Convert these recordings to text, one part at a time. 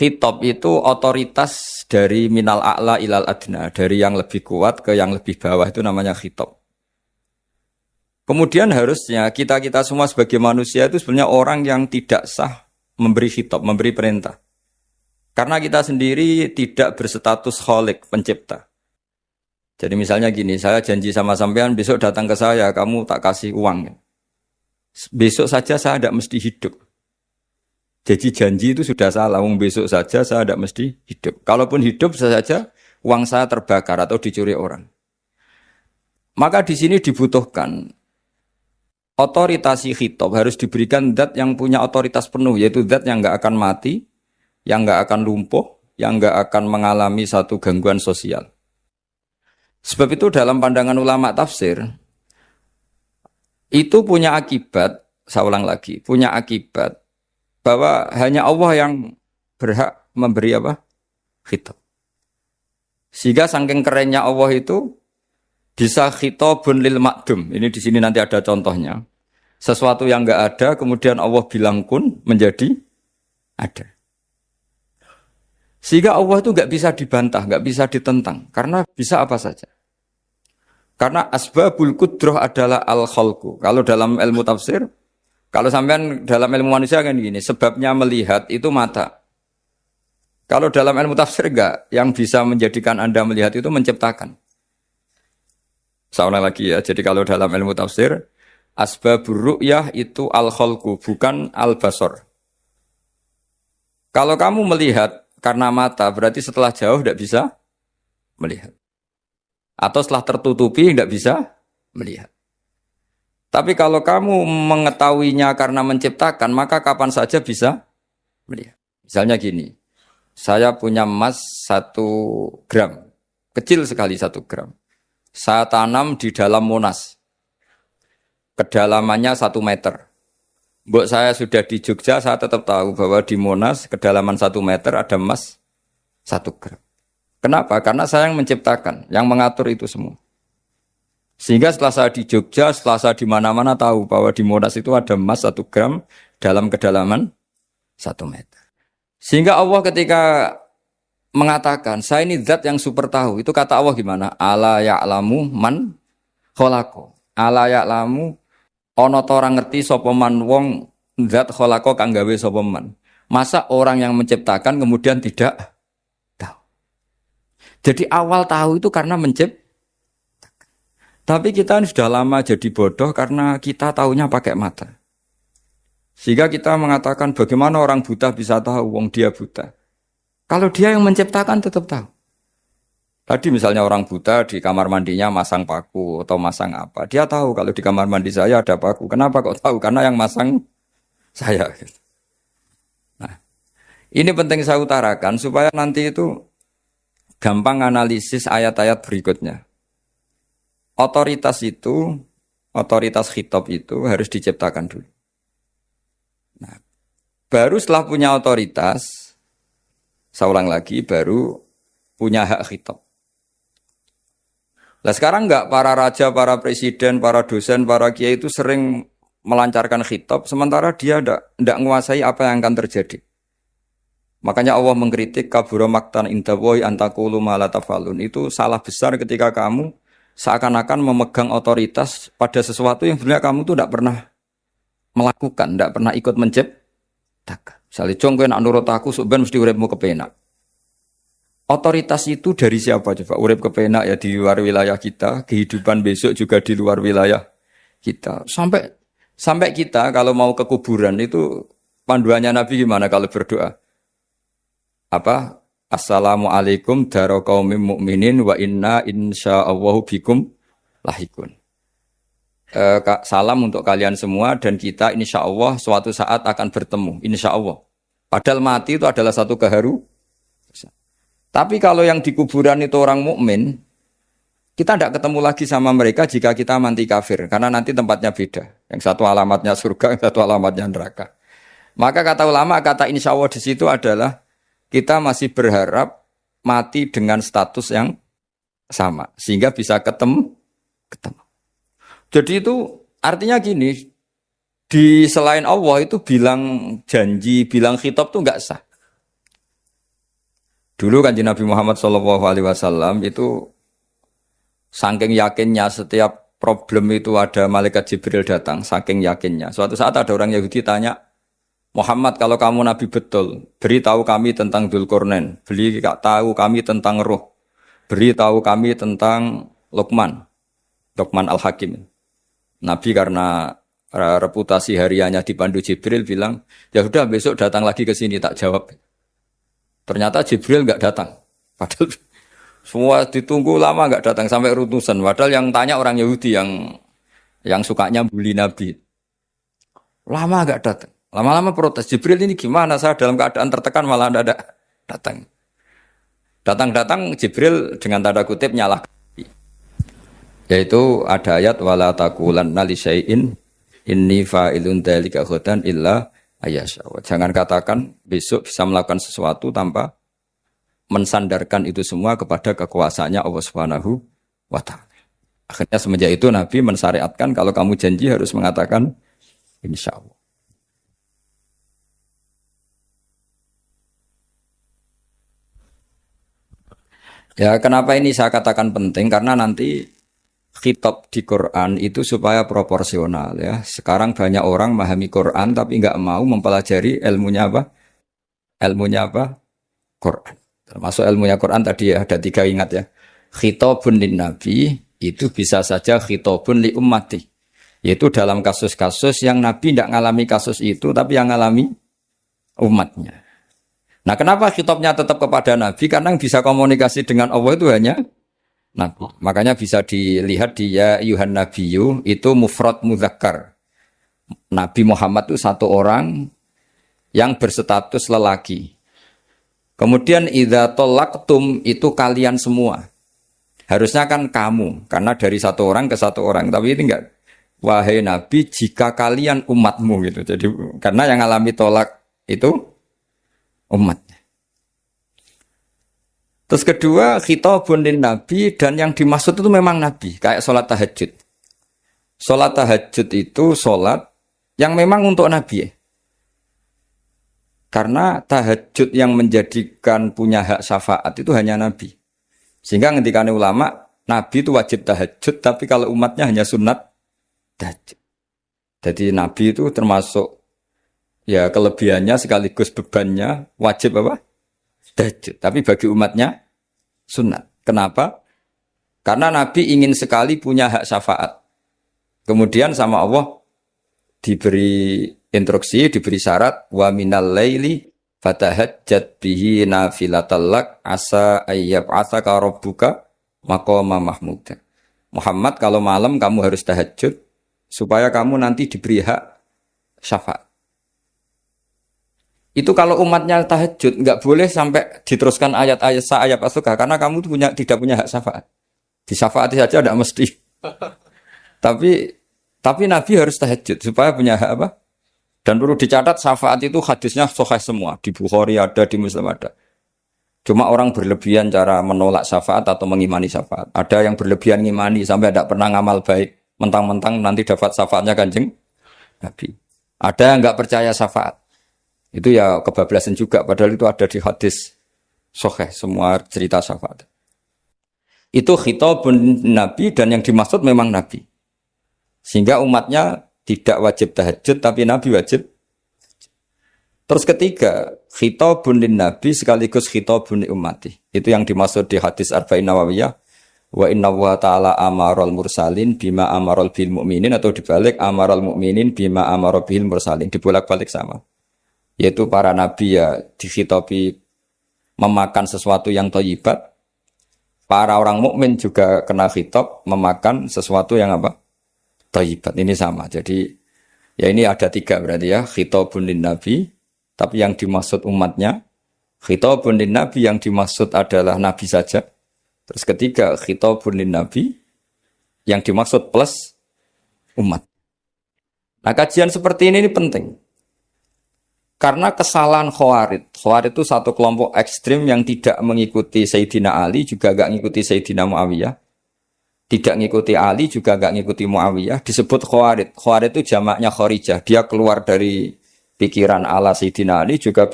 Khitab itu otoritas dari minal a'la ilal adna, dari yang lebih kuat ke yang lebih bawah itu namanya khitab. Kemudian harusnya kita semua sebagai manusia itu sebenarnya orang yang tidak sah memberi khitab, memberi perintah. Karena kita sendiri tidak berstatus khalik, pencipta. Jadi misalnya gini, saya janji sama sampean besok datang ke saya, kamu tak kasih uang. Besok saja saya tidak mesti hidup. Jadi janji itu sudah salah, besok saja saya tidak mesti hidup. Kalaupun hidup saja, uang saya terbakar atau dicuri orang. Maka di sini dibutuhkan otoritas khitab harus diberikan zat yang punya otoritas penuh, yaitu zat yang nggak akan mati, yang nggak akan lumpuh, yang nggak akan mengalami satu gangguan sosial. Sebab itu dalam pandangan ulama tafsir, itu punya akibat, saya ulang lagi, punya akibat bahwa hanya Allah yang berhak memberi apa? Khitab. Sehingga saking kerennya Allah itu bisa khitabun lil makdum. Ini di sini nanti ada contohnya. Sesuatu yang enggak ada, kemudian Allah bilang kun menjadi ada. Sehingga Allah itu enggak bisa dibantah, enggak bisa ditentang. Karena bisa apa saja. Karena asbabul qudrah adalah al-khalqu. Kalau dalam ilmu tafsir, kalau sampean dalam ilmu manusia kan gini, sebabnya melihat itu mata. Kalau dalam ilmu tafsir enggak, yang bisa menjadikan Anda melihat itu menciptakan. Saya ulang lagi ya, jadi kalau dalam ilmu tafsir, asbabur ru'yah itu al-khalqu, bukan al-basar. Kalau kamu melihat karena mata, berarti setelah jauh tidak bisa melihat. Atau setelah tertutupi tidak bisa melihat. Tapi kalau kamu mengetahuinya karena menciptakan, maka kapan saja bisa melihat. Misalnya gini, saya punya emas 1 gram, kecil sekali 1 gram. Saya tanam di dalam Monas, kedalamannya 1 meter. Mbok saya sudah di Jogja, saya tetap tahu bahwa di Monas, kedalaman 1 meter ada emas 1 gram. Kenapa? Karena saya yang menciptakan, yang mengatur itu semua. Sehingga setelah saya di Jogja, setelah saya di mana-mana tahu bahwa di Monas itu ada emas 1 gram dalam kedalaman 1 meter. Sehingga Allah ketika mengatakan, saya ini zat yang super tahu. Itu kata Allah gimana? Ala ya'lamu man kholako. Ala ya'lamu ono to ora ngerti sapa man wong zat kholako kang gawe sapa man. Masa orang yang menciptakan kemudian tidak tahu. Jadi awal tahu itu karena menciptakan. Tapi kita sudah lama jadi bodoh karena kita tahunya pakai mata. Sehingga kita mengatakan bagaimana orang buta bisa tahu wong dia buta. Kalau dia yang menciptakan tetap tahu. Tadi misalnya orang buta di kamar mandinya masang paku atau masang apa. Dia tahu kalau di kamar mandi saya ada paku. Kenapa kok tahu? Karena yang masang saya. Nah, ini penting saya utarakan supaya nanti itu gampang analisis ayat-ayat berikutnya. Otoritas itu, otoritas khitab itu harus diciptakan dulu. Nah, baru setelah punya otoritas, saya ulang lagi, baru punya hak khitab. Nah sekarang enggak para raja, para presiden, para dosen, para kiai itu sering melancarkan khitab, sementara dia enggak menguasai apa yang akan terjadi. Makanya Allah mengkritik kabura maktan indawahi antakulu ma la tafalun. Itu salah besar ketika kamu seakan-akan memegang otoritas pada sesuatu yang sebenarnya kamu tuh enggak pernah melakukan, enggak pernah ikut menciptakan. Misalnya jong kowe nak nurut aku sok ben mesti uripmu kepenak. Otoritas itu dari siapa coba? Urip kepenak ya di luar wilayah kita, kehidupan besok juga di luar wilayah kita. Sampai kita kalau mau ke kuburan itu panduannya Nabi gimana kalau berdoa? Apa? Assalamualaikum daro qaumim mukminin wa inna insyaallahu bikum lahikun. Salam untuk kalian semua dan kita insyaallah suatu saat akan bertemu, insyaallah. Padahal mati itu adalah satu keharusan. Tapi kalau yang di kuburan itu orang mukmin, kita tidak ketemu lagi sama mereka jika kita mati kafir, karena nanti tempatnya beda. Yang satu alamatnya surga, yang satu alamatnya neraka. Maka kata ulama, kata insya Allah di situ adalah kita masih berharap mati dengan status yang sama, sehingga bisa ketemu. Jadi itu artinya gini, di selain Allah itu bilang janji, bilang khitab itu enggak sah. Dulu Kanjeng Nabi Muhammad SAW itu saking yakinnya setiap problem itu ada malaikat Jibril datang, saking yakinnya. Suatu saat ada orang Yahudi tanya, Muhammad kalau kamu Nabi betul, beritahu kami tentang Dzulqarnain, beritahu kami tentang Ruh, beritahu kami tentang Luqman Al-Hakim. Nabi karena reputasi hariannya dipandu Jibril bilang, ya sudah besok datang lagi ke sini tak jawab. Ternyata Jibril nggak datang. Padahal semua ditunggu lama nggak datang sampai utusan. Padahal yang tanya orang Yahudi yang sukanya bully Nabi. Lama nggak datang. Lama-lama protes. Jibril ini gimana? Saya dalam keadaan tertekan malah tidak datang. Datang-datang Jibril dengan tanda kutip nyalah. Yaitu ada ayat wala taqulanna li syai'in inni fa'ilun dzalika ghadan illa ayasya. Jangan katakan besok bisa melakukan sesuatu tanpa mensandarkan itu semua kepada kekuasaannya Allah Subhanahu wa taala. Akhirnya semenjak itu Nabi mensyariatkan kalau kamu janji harus mengatakan insyaallah. Ya, kenapa ini saya katakan penting? Karena nanti khitab di Quran itu supaya proporsional ya. Sekarang banyak orang memahami Quran tapi nggak mau mempelajari ilmunya apa? Ilmunya apa? Quran. Termasuk ilmunya Quran tadi ya, ada 3 ingat ya. Khitabun lin nabi itu bisa saja khitabun li ummati. Yaitu dalam kasus-kasus yang Nabi tidak ngalami kasus itu tapi yang ngalami umatnya. Nah, kenapa khitabnya tetap kepada Nabi? Karena yang bisa komunikasi dengan Allah itu hanya Nabi. Makanya bisa dilihat di ya Yuhan Nabiyu itu mufrad mudzakkar. Nabi Muhammad itu satu orang yang berstatus lelaki. Kemudian idza talaqtum itu kalian semua. Harusnya kan kamu, karena dari satu orang ke satu orang. Tapi ini enggak. Wahai Nabi, jika kalian umatmu gitu. Jadi karena yang alami tolak itu umatnya. Terus kedua, khitabun lin nabi dan yang dimaksud itu memang nabi, kayak sholat tahajud. Sholat tahajud itu sholat yang memang untuk nabi ya. Karena tahajud yang menjadikan punya hak syafaat itu hanya nabi. Sehingga ketika ulama, nabi itu wajib tahajud, tapi kalau umatnya hanya sunat tahajud. Jadi nabi itu termasuk ya kelebihannya sekaligus bebannya wajib apa? Tahajud. Tapi bagi umatnya sunat. Kenapa? Karena Nabi ingin sekali punya hak syafaat. Kemudian sama Allah diberi instruksi, diberi syarat wa minal laili fatahajjat bihi nafilatal lak asa ayyab'atsaka rabbuka maqama mahmuda. Muhammad kalau malam kamu harus tahajud supaya kamu nanti diberi hak syafaat. Itu kalau umatnya tahajud nggak boleh sampai diteruskan ayat-ayat ayat asukah karena kamu tidak punya hak syafaat. Disyafaati saja tidak mesti. tapi Nabi harus tahajud supaya punya hak apa? Dan perlu dicatat syafaat itu hadisnya sahih semua, di Bukhari ada, di Muslim ada. Cuma orang berlebihan cara menolak syafaat atau mengimani syafaat. Ada yang berlebihan ngimani sampai tidak pernah ngamal baik, mentang-mentang nanti dapat syafaatnya Kanjeng Nabi. Ada yang nggak percaya syafaat. Itu ya kebablasan juga, padahal itu ada di hadis sahih semua cerita syafaat. Itu khitabun nabi dan yang dimaksud memang nabi. Sehingga umatnya tidak wajib tahajud tapi nabi wajib. Terus ketiga, khitabun lin nabi sekaligus khitabun li ummati. Itu yang dimaksud di hadis Arba'in Nawawiyah. Wa inna wa ta'ala amaral mursalin bima amaral bil mu'minin atau dibalik amaral mu'minin bima amaral bil mursalin. Dibolak-balik sama. Yaitu para nabi ya dikhitabi memakan sesuatu yang thayyibat. Para orang mukmin juga kena khitab memakan sesuatu yang apa? Thayyibat. Ini sama. Jadi ya ini ada 3 berarti ya. Khitabun lin nabi, tapi yang dimaksud umatnya. Khitabun lin nabi yang dimaksud adalah nabi saja. Terus ketiga, khitabun lin nabi yang dimaksud plus umat. Nah, kajian seperti ini penting. Karena kesalahan Khawarij. Khawarij itu satu kelompok ekstrim yang tidak mengikuti Sayyidina Ali, juga gak mengikuti Sayyidina Muawiyah. Tidak mengikuti Ali, juga gak mengikuti Muawiyah. Disebut Khawarij. Khawarij itu jamaknya Kharijah. Dia keluar dari pikiran ala Sayyidina Ali, juga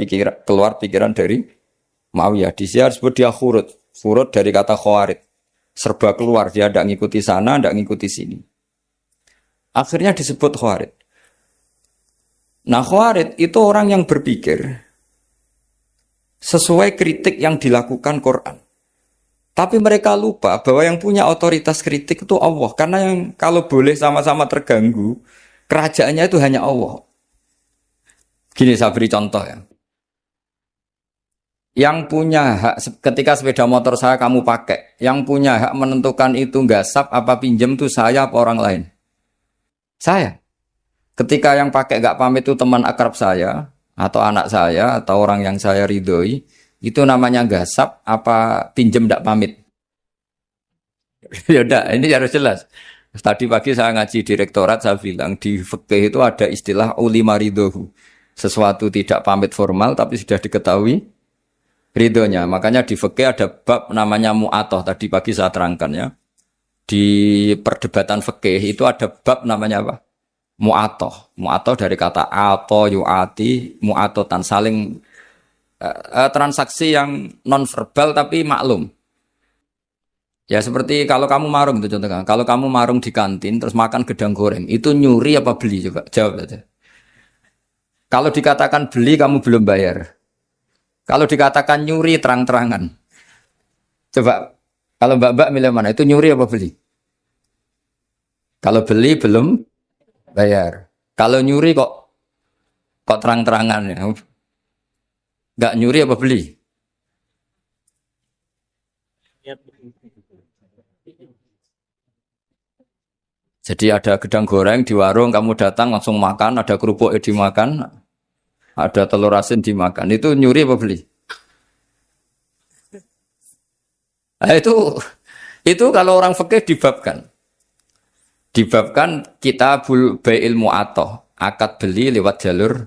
keluar pikiran dari Muawiyah. Di sini disebut dia khurut. Khurut dari kata khawarid. Serba keluar, dia tidak ngikuti sana, tidak ngikuti sini. Akhirnya disebut khawarid. Nah khawarid itu orang yang berpikir sesuai kritik yang dilakukan Quran. Tapi mereka lupa bahwa yang punya otoritas kritik itu Allah. Karena yang kalau boleh sama-sama terganggu, kerajaannya itu hanya Allah. Gini saya beri contoh ya. Yang punya hak ketika sepeda motor saya kamu pakai, yang punya hak menentukan itu gasap apa pinjam itu saya apa orang lain? Saya. Ketika yang pakai gak pamit itu teman akrab saya atau anak saya atau orang yang saya ridhoi, itu namanya gasap apa pinjam gak pamit? Ya udah, ini harus jelas. Tadi pagi saya ngaji direktorat, saya bilang di fikih itu ada istilah ulima ridhohu. Sesuatu tidak pamit formal tapi sudah diketahui ridhonya. Makanya di fikih ada bab namanya mu'atoh. Tadi pagi saya terangkan ya. Di perdebatan fikih itu ada bab namanya apa? Mu'atoh. Mu'atoh dari kata ato yu'ati, mu'atotan saling transaksi yang non verbal tapi maklum. Ya seperti kalau kamu marung itu contohnya. Kalau kamu marung di kantin terus makan gedang goreng, itu nyuri apa beli coba? Jawab saja. Kalau dikatakan beli kamu belum bayar. Kalau dikatakan nyuri terang-terangan. Coba kalau mbak-mbak milih mana? Itu nyuri apa beli? Kalau beli belum bayar. Kalau nyuri kok terang-terangan ya. Enggak nyuri apa beli? Jadi ada gedang goreng di warung, kamu datang langsung makan, ada kerupuk dimakan, ada telur asin dimakan. Itu nyuri apa beli? Nah, itu kalau orang fikih dibabkan kita bai'il mu'atoh, akad beli lewat jalur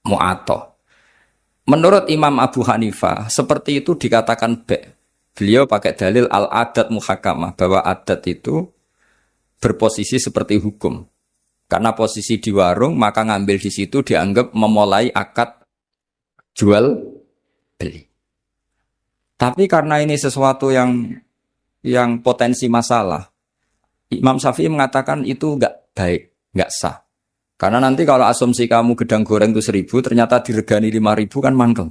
mu'atoh. Menurut Imam Abu Hanifah, seperti itu dikatakan beliau pakai dalil al-adat muhakamah, bahwa adat itu berposisi seperti hukum. Karena posisi di warung, maka ngambil di situ dianggap memulai akad jual beli. Tapi karena ini sesuatu yang potensi masalah, Imam Syafi'i mengatakan itu enggak baik, enggak sah. Karena nanti kalau asumsi kamu gedang goreng itu 1.000, ternyata diregani 5.000 kan mangkel.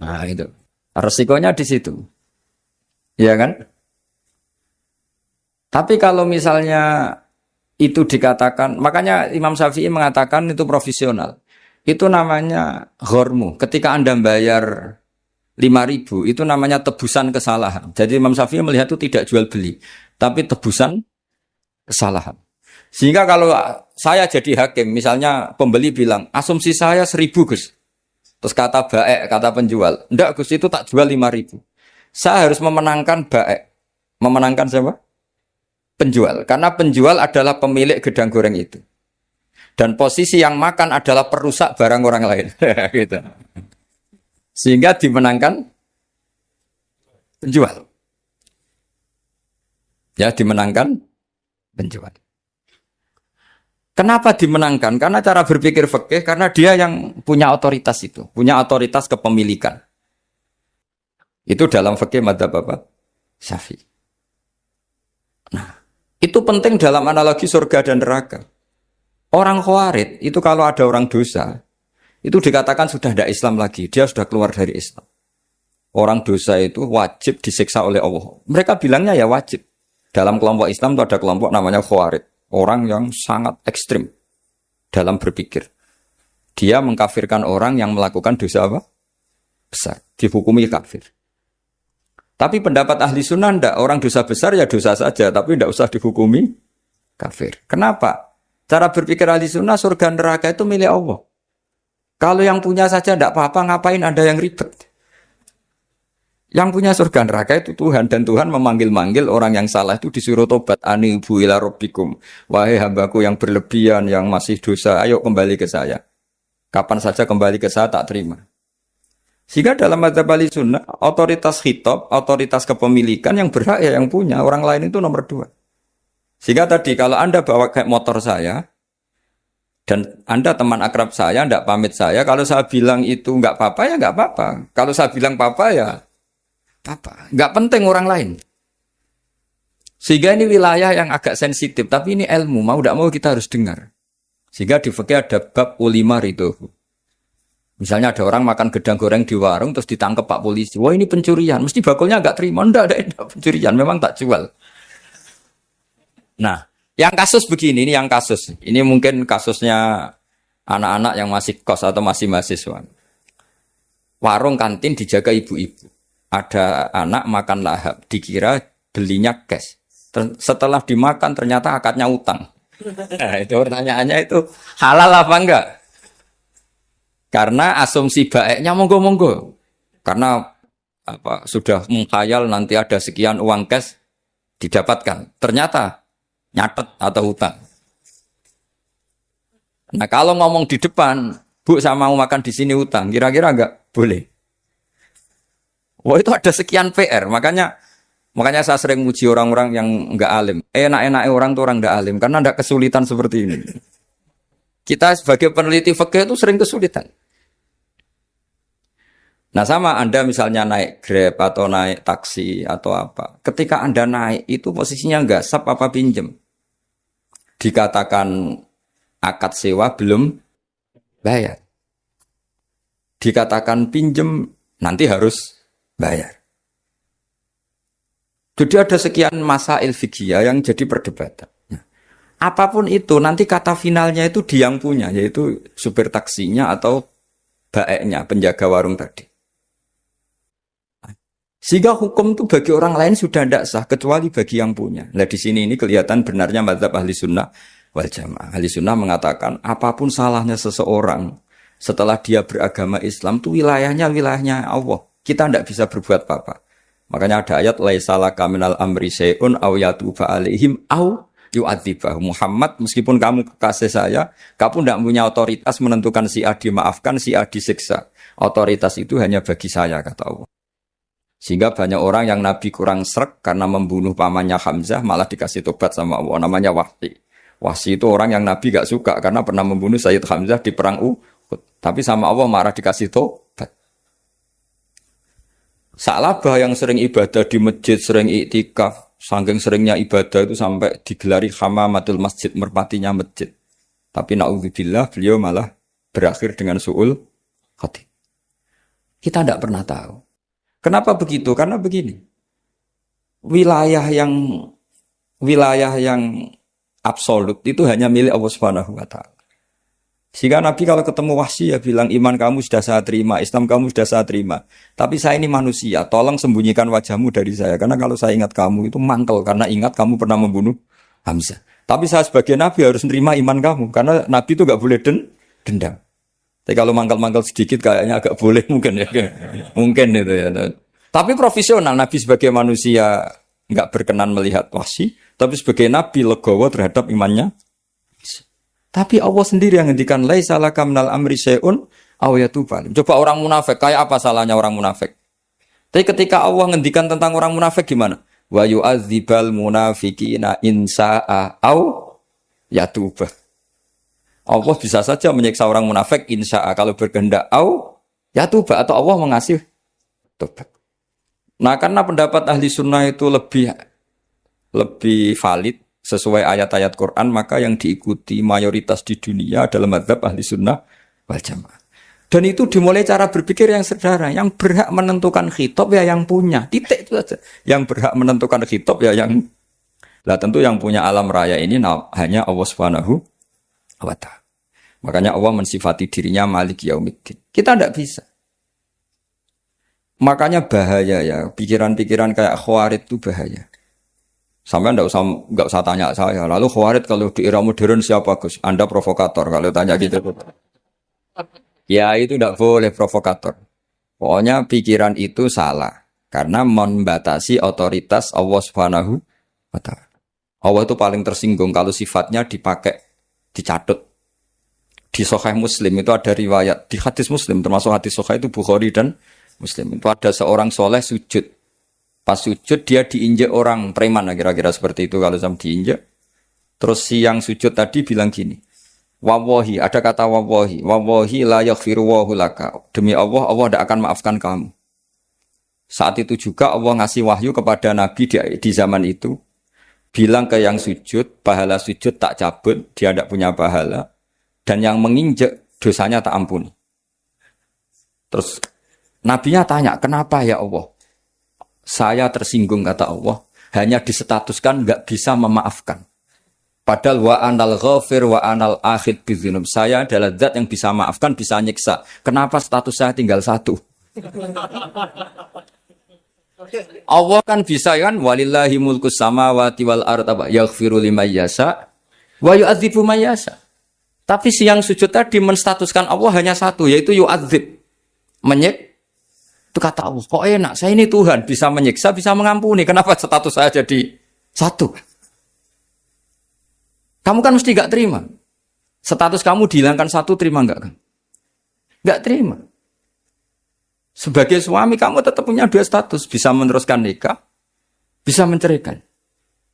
Nah itu, resikonya di situ. Iya kan? Tapi kalau misalnya itu dikatakan, makanya Imam Syafi'i mengatakan itu profesional. Itu namanya ghormu. Ketika Anda bayar 5.000, itu namanya tebusan kesalahan. Jadi Imam Syafi'i melihat itu tidak jual beli, tapi tebusan kesalahan. Sehingga kalau saya jadi hakim, misalnya pembeli bilang, asumsi saya 1.000 Gus. Terus kata baek, kata penjual, enggak Gus itu tak jual 5.000. Saya harus memenangkan baek. Memenangkan siapa? Penjual, karena penjual adalah pemilik gedang goreng itu, dan posisi yang makan adalah perusak barang orang lain, gitu. Sehingga dimenangkan penjual, ya dimenangkan penjual. Kenapa dimenangkan? Karena cara berpikir fikih, karena dia yang punya otoritas itu, punya otoritas kepemilikan. Itu dalam fikih madzhab apa? Syafi'i. Nah. Itu penting dalam analogi surga dan neraka. Orang khawarid itu kalau ada orang dosa, itu dikatakan sudah tidak Islam lagi, dia sudah keluar dari Islam. Orang dosa itu wajib disiksa oleh Allah. Mereka bilangnya ya wajib. Dalam kelompok Islam itu ada kelompok namanya khawarid, orang yang sangat ekstrim dalam berpikir. Dia mengkafirkan orang yang melakukan dosa apa? Besar, dihukumi kafir. Tapi pendapat ahli sunnah enggak, orang dosa besar ya dosa saja, tapi enggak usah dihukumi kafir. Kenapa? Cara berpikir ahli sunnah, surga neraka itu milik Allah. Kalau yang punya saja enggak apa-apa, ngapain ada yang ribet? Yang punya surga neraka itu Tuhan, dan Tuhan memanggil-manggil orang yang salah itu disuruh tobat. Anibu ila rabbikum, wahai hambaku yang berlebihan, yang masih dosa, ayo kembali ke saya. Kapan saja kembali ke saya tak terima. Sehingga dalam madzhab ahli sunnah, otoritas khitab, otoritas kepemilikan yang berhak ya yang punya, orang lain itu nomor 2. Sehingga tadi kalau Anda bawa kayak motor saya, Dan Anda teman akrab saya, tidak pamit saya. Kalau saya bilang itu nggak apa-apa ya nggak apa-apa. Kalau saya bilang apa ya apa. Nggak penting orang lain. Sehingga ini wilayah yang agak sensitif. Tapi ini ilmu. Mau tidak mau kita harus dengar. Sehingga di fikih ada bab ulima itu. Misalnya ada orang makan gedang goreng di warung terus ditangkap Pak polisi. Wah ini pencurian. Mesti bakulnya nggak terima. Tidak pencurian. Memang tak jual. Nah. Yang kasus begini, ini yang kasus. Ini mungkin kasusnya anak-anak yang masih kos atau masih mahasiswa. Warung kantin dijaga ibu-ibu. Ada anak makan lahap, dikira belinya cash. Setelah dimakan ternyata akadnya utang. Nah, itu pertanyaannya itu halal apa enggak? Karena asumsi baiknya monggo-monggo. Karena apa sudah menghayal nanti ada sekian uang cash didapatkan. Ternyata nyatet atau hutang. Nah kalau ngomong di depan, Bu sama mau makan di sini hutang, kira-kira enggak boleh. Wah itu ada sekian PR, makanya saya sering muji orang-orang yang enggak alim. Enak-enak orang tuh orang enggak alim karena enggak kesulitan seperti ini. Kita sebagai peneliti fikih itu sering kesulitan. Nah sama Anda misalnya naik Grab atau naik taksi atau apa. Ketika Anda naik itu posisinya enggak sap apa pinjem. Dikatakan akad sewa belum bayar. Dikatakan pinjem nanti harus bayar. Jadi ada sekian masail fikih yang jadi perdebatan. Nah, apapun itu nanti kata finalnya itu dia yang punya, yaitu supir taksinya atau baeknya, penjaga warung tadi. Sehingga hukum itu bagi orang lain sudah tidak sah kecuali bagi yang punya. Nah di sini ini kelihatan benarnya mazhab ahli sunnah wal jamaah. Ahli sunnah mengatakan apapun salahnya seseorang setelah dia beragama Islam itu wilayahnya Allah. Kita tidak bisa berbuat apa-apa. Makanya ada ayat laisalaka minal amri syai'un aw yatuba alaihim aw yu'adzibah. Muhammad meskipun kamu kekasih saya, kamu tidak punya otoritas menentukan si A dimaafkan, si A disiksa. Otoritas itu hanya bagi saya kata Allah. Sehingga banyak orang yang Nabi kurang srek karena membunuh pamannya Hamzah malah dikasih tobat sama Allah. Namanya Wahsi. Wahsi itu orang yang Nabi gak suka karena pernah membunuh Sayyid Hamzah di perang Uhud. Tapi sama Allah marah dikasih tobat. Sa'labah yang sering ibadah di masjid, sering iktikaf, saking seringnya ibadah itu sampai digelari hamamatul masjid, merpatinya masjid. Tapi na'udzubillah beliau malah berakhir dengan su'ul khatib. Kita tidak pernah tahu. Kenapa begitu? Karena begini. Wilayah yang absolut itu hanya milik Allah Subhanahu wa taala. Sehingga Nabi kalau ketemu Wahsy ya bilang iman kamu sudah saya terima, Islam kamu sudah saya terima. Tapi saya ini manusia, tolong sembunyikan wajahmu dari saya karena kalau saya ingat kamu itu mantel karena ingat kamu pernah membunuh Hamzah. Tapi saya sebagai Nabi harus menerima iman kamu karena Nabi itu enggak boleh dendam. Tapi kalau mangkal-mangkal sedikit kayaknya agak boleh mungkin ya. Mungkin itu ya. Tapi profesional Nabi sebagai manusia enggak berkenan melihat Wahsy, tapi sebagai Nabi legowo terhadap imannya. Tapi Allah sendiri yang ngendikan laisa laka minal amri syai'un aw yatuba. Coba orang munafik, kayak apa salahnya orang munafik? Tapi ketika Allah ngendikan tentang orang munafik gimana? Wa yu'adzibal munafiqina in sa'a aw yatuba. Allah bisa saja menyiksa orang munafik insya'a kalau berkehendak au ya tuba atau Allah mengasih tobat. Nah karena pendapat ahli sunnah itu lebih valid sesuai ayat-ayat Quran maka yang diikuti mayoritas di dunia adalah mazhab ahli sunnah wal jamaah. Dan itu dimulai cara berpikir yang sederhana. Yang berhak menentukan khitab ya yang punya. Titik itu saja. Yang berhak menentukan khitab ya yang lah tentu yang punya alam raya ini hanya Allah Subhanahu wa ta'ala. Makanya Allah mensifati dirinya Malik Yaumiddin. Kita tidak bisa. Makanya bahaya ya, pikiran-pikiran kayak Khawarij itu bahaya. Sampai enggak usah tanya saya. Lalu Khawarij kalau di era modern siapa Gus? Anda provokator kalau tanya gitu. Ya itu tidak boleh provokator. Pokoknya pikiran itu salah karena membatasi otoritas Allah Subhanahu wa ta'ala. Allah itu paling tersinggung kalau sifatnya dipakai dicatut. Di Sahih Muslim itu ada riwayat, di hadis Muslim termasuk hadis Sahih itu Bukhari dan Muslim. Itu ada seorang soleh sujud. Pas sujud dia diinjek orang preman, kira-kira seperti itu kalau sama diinjek. Terus si yang sujud tadi bilang gini, Wawahi, ada kata wawahi. Wawahi la yaghfiru wahu laka. Demi Allah, Allah tidak akan maafkan kamu. Saat itu juga Allah ngasih wahyu kepada Nabi di zaman itu. Bilang ke yang sujud, pahala sujud tak cabut, dia tidak punya pahala. Dan yang menginjek, dosanya tak ampuni. Terus, Nabinya tanya, kenapa ya Allah? Saya tersinggung, kata Allah. Hanya disetatuskan, nggak bisa memaafkan. Padahal wa anal ghafir wa anal akhid bidzunub. Saya adalah zat yang bisa maafkan, bisa nyiksa. Kenapa status saya tinggal satu? Allah kan bisa kan walillahi mulkus samawati wal ardh yaghfiru liman yasha wa yu'adzibu man yasha. Tapi si yang sujud tadi menstatuskan Allah hanya satu, yaitu yu'adzib. Menyik. Itu kata Allah, kok enak, saya ini Tuhan, bisa menyiksa, bisa mengampuni. Kenapa status saya jadi satu? Kamu kan mesti gak terima. Status kamu dihilangkan satu, terima gak kan? Gak terima. Sebagai suami kamu tetap punya dua status. Bisa meneruskan nikah, bisa menceraikan.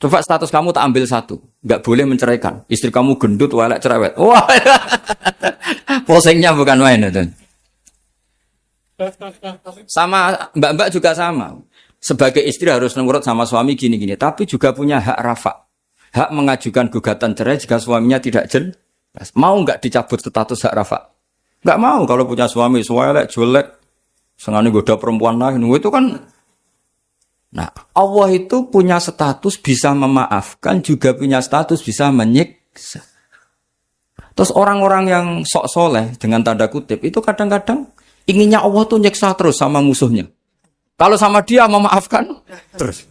Coba status kamu tak ambil satu. Gak boleh menceraikan. Istri kamu gendut, walek, cerewet. Wah, posengnya bukan main itu. Sama mbak-mbak juga sama. Sebagai istri harus nurut sama suami gini-gini. Tapi juga punya hak rafa. Hak mengajukan gugatan cerai jika suaminya tidak jelas. Mau nggak dicabut status hak rafa? Nggak mau kalau punya suami suelek, jelek, sengaja goda perempuan lain. Itu kan. Nah, Allah itu punya status bisa memaafkan, juga punya status bisa menyiksa. Terus orang-orang yang sok soleh dengan tanda kutip itu kadang-kadang inginnya Allah tuh nyiksa terus sama musuhnya. Kalau sama dia memaafkan terus.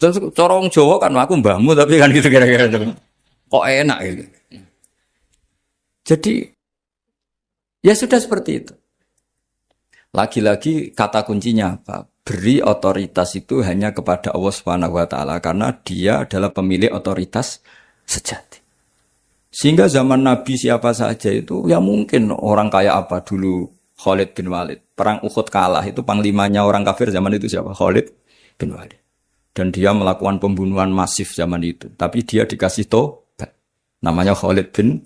Terus corong Jawa kan aku mbahmu tapi kan gitu kira-kira kok enak gitu. Jadi ya sudah seperti itu. Lagi-lagi kata kuncinya apa? Beri otoritas itu hanya kepada Allah Subhanahu wa taala karena dia adalah pemilik otoritas sejati. Sehingga zaman Nabi siapa saja itu ya mungkin orang kayak apa dulu Khalid bin Walid. Perang Uhud kalah itu panglimanya orang kafir zaman itu siapa? Khalid bin Walid. Dan dia melakukan pembunuhan masif zaman itu. Tapi dia dikasih tobat. Namanya Khalid bin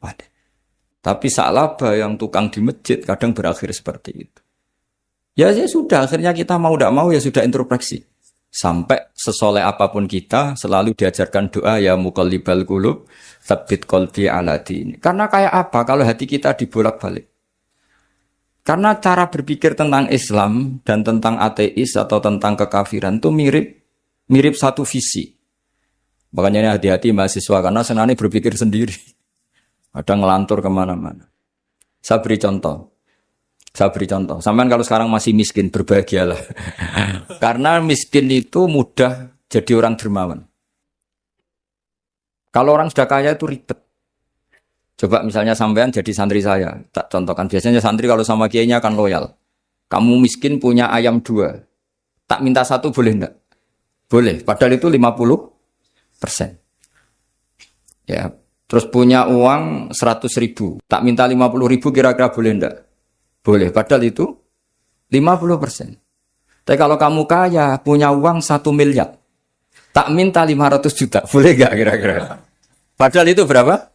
Walid. Tapi Sa'labah yang tukang di masjid kadang berakhir seperti itu. Ya sudah, akhirnya kita mau tidak mau ya sudah introspeksi. Sampai sesoleh apapun kita selalu diajarkan doa ya muqallibal qulub, tsabbit qalbi ala din. Karena kayak apa kalau hati kita dibolak-balik? Karena cara berpikir tentang Islam dan tentang ateis atau tentang kekafiran itu mirip satu visi. Makanya ini hati-hati mahasiswa karena senangnya berpikir sendiri. Ada ngelantur kemana-mana. Saya beri contoh. Sampai kalau sekarang masih miskin, berbahagialah. Karena miskin itu mudah jadi orang dermawan. Kalau orang sudah kaya itu ribet. Coba misalnya sampean jadi santri saya. Tak contohkan. Biasanya santri kalau sama kiainya akan loyal. Kamu miskin punya ayam 2. Tak minta 1 boleh enggak? Boleh, padahal itu 50%. Ya, terus punya uang 100.000, tak minta 50.000 kira-kira boleh enggak? Boleh, padahal itu 50%. Tapi kalau kamu kaya, punya uang 1 miliar, tak minta 500 juta, boleh enggak kira-kira? Padahal itu berapa?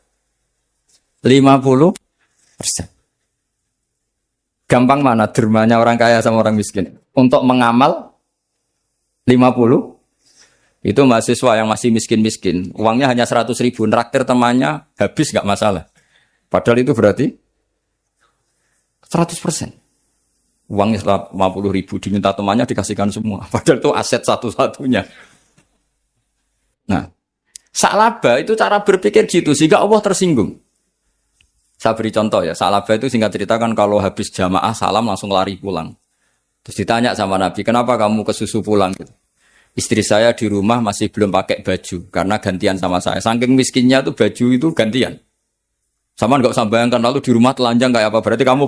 50%. Gampang mana dermanya orang kaya sama orang miskin? Untuk mengamal 50%. Itu mahasiswa yang masih miskin-miskin. Uangnya hanya 100.000. Neraktir temannya habis gak masalah. Padahal itu berarti 100%. Uangnya 50.000 diminta temannya dikasihkan semua. Padahal itu aset satu-satunya. Nah, Sa'labah itu cara berpikir gitu. Sehingga Allah tersinggung. Saya beri contoh ya. Sa'labah itu singkat cerita kan kalau habis jamaah salam langsung lari pulang. Terus ditanya sama Nabi, kenapa kamu kesusu pulang gitu? Istri saya di rumah masih belum pakai baju karena gantian sama saya. Saking miskinnya tuh baju itu gantian. Sama nggak usah bayangkan lalu di rumah telanjang kayak apa? Berarti kamu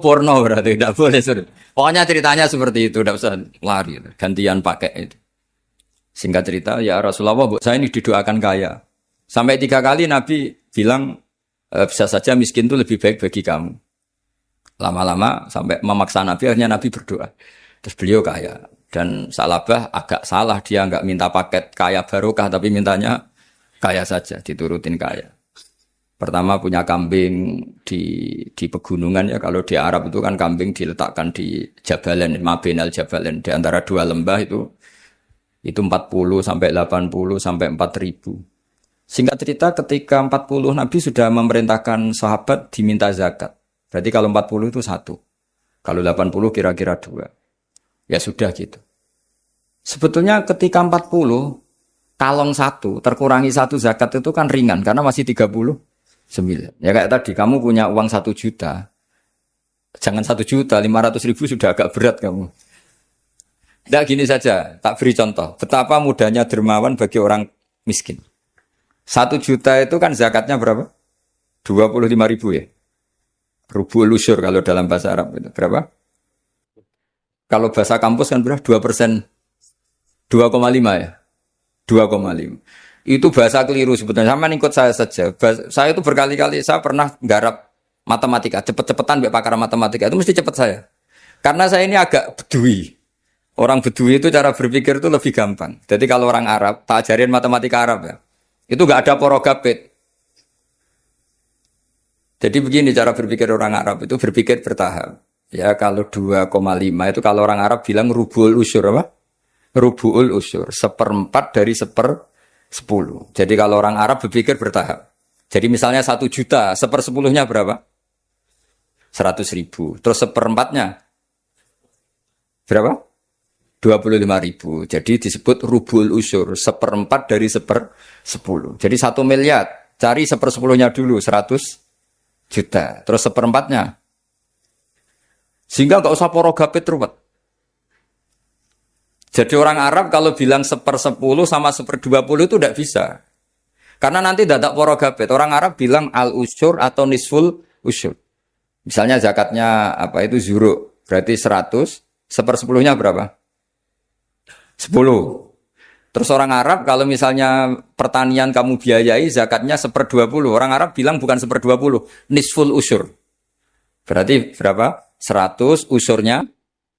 porno berarti tidak boleh. Sorry. Pokoknya ceritanya seperti itu, tidak usah lari. Gantian pakai itu. Singkat cerita, ya Rasulullah, saya ini didoakan kaya. Sampai 3 kali Nabi bilang bisa saja miskin itu lebih baik bagi kamu. Lama-lama sampai memaksa Nabi, akhirnya Nabi berdoa. Terus beliau kaya. Dan Sa'labah agak salah, dia enggak minta paket kaya barokah, tapi mintanya kaya saja, diturutin kaya. Pertama punya kambing di pegunungan ya. Kalau di Arab itu kan kambing diletakkan di Jabalen, Mabinal Jabalen, di antara dua lembah itu 40 sampai 80 sampai 4.000. Singkat cerita ketika 40 Nabi sudah memerintahkan sahabat diminta zakat. Berarti kalau 40 itu satu. Kalau 80 kira-kira dua. Ya sudah gitu. Sebetulnya ketika 40 kalong satu terkurangi satu zakat itu kan ringan karena masih 39. Ya kayak tadi kamu punya uang 1 juta. Jangan 1 juta, 500.000 sudah agak berat kamu. Tidak gini saja, tak beri contoh. Betapa mudahnya dermawan bagi orang miskin. 1 juta itu kan zakatnya berapa? 25.000 ya. Rubul usyur kalau dalam bahasa Arab itu berapa? Kalau bahasa kampus kan berapa? 2%. 2,5 ya. 2,5. Itu bahasa keliru sebetulnya. Sama ikut saya saja. Saya itu berkali-kali saya pernah nggarap matematika. Cepet-cepetan mbek pakar matematika. Itu mesti cepet saya. Karena saya ini agak bedui. Orang bedui itu cara berpikir itu lebih gampang. Jadi kalau orang Arab, tak ajarin matematika Arab ya. Itu enggak ada porogapit. Jadi begini cara berpikir orang Arab itu berpikir bertahap. Ya kalau 2,5 itu kalau orang Arab bilang rubul usyur apa? Rubul usyur. 1/4 dari 1/10. Jadi kalau orang Arab berpikir bertahap. Jadi misalnya 1 juta, 1/10-nya berapa? 100.000. Terus 1/4-nya berapa? 25.000. Jadi disebut rubul usyur. 1/4 dari 1/10. Jadi 1 miliar. Cari 1/10-nya dulu, 100 juta. Terus 1/4-nya. Sehingga nggak usah porogapit ruwet. Jadi orang Arab kalau bilang 1/10 sama 1/20 itu tidak bisa. Karena nanti tidak porogapit. Orang Arab bilang al-usyur atau nisful usyur. Misalnya zakatnya apa itu zuruk. Berarti 100. 1/10-nya berapa? 10. Terus orang Arab kalau misalnya pertanian kamu biayai zakatnya 1/20. Orang Arab bilang bukan 1/20. Nisful usyur. Berarti berapa? 100 usurnya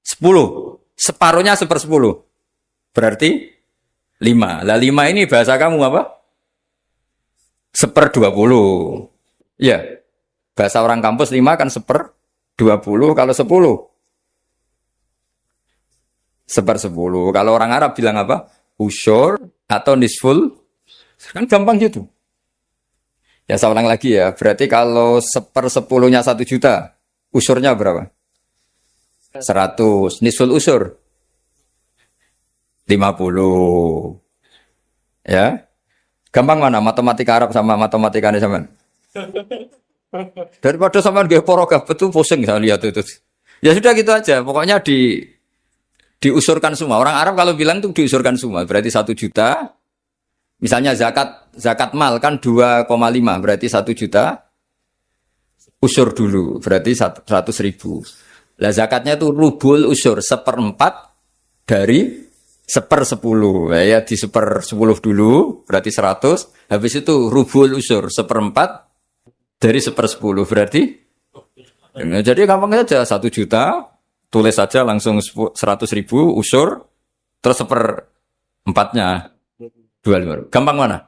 10. Separuhnya 1/10. Berarti 5. Lah 5 ini bahasa kamu apa? 1/20. Ya. Bahasa orang kampus 5 kan 1/20. Kalau 10 1/10. Kalau orang Arab bilang apa? Usyur atau nisful. Kan gampang gitu. Ya saya ulang lagi ya. Berarti kalau 1/10-nya 1 juta. Usurnya berapa? 100. Nisful usur 50. Ya. Gampang mana matematika Arab sama matematika ini sama? Daripada sama nggih porogaf itu pusing saya lihat itu. Ya sudah gitu aja. Pokoknya diusurkan semua. Orang Arab kalau bilang itu diusurkan semua. Berarti 1 juta. Misalnya zakat mal kan 2,5 berarti 1 juta. Usur dulu, berarti 100.000. Lah zakatnya itu rubul usur, 1/4 dari 1/10. Ya di 1/10 dulu, berarti 100. Habis itu rubul usur, 1/4 dari 1/10. Berarti, ya, jadi gampang saja, 1 juta, tulis saja langsung 100.000 usur, terus 1/4-nya 25. Gampang mana?